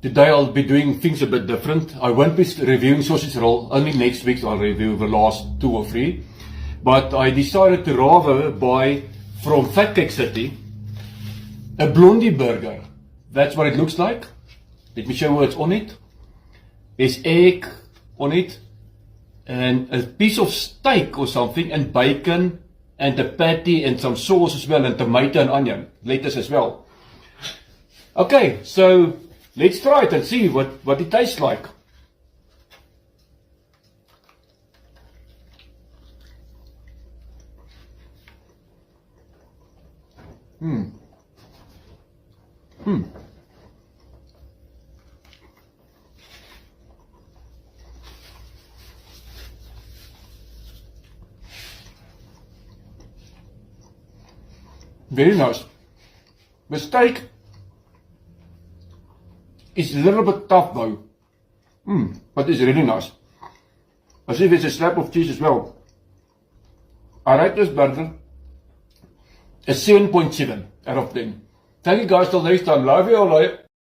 Today I'll be doing things a bit different. I won't be reviewing sausage roll. Only next week I'll review the last 2 or 3. But I decided to rather buy from Fat Cake City a blondie burger. That's what it looks like. Let me show you what's on it. There's egg on it and a piece of steak or something and bacon and a patty and some sauce as well and tomato and onion, lettuce as well. Okay, so let's try it and see what it tastes like. Very nice. The steak is a little bit tough though. But it's really nice. I see there's a slab of cheese as well. I rate this burger a 7.7 out of 10. Thank you guys till next time. Love you all.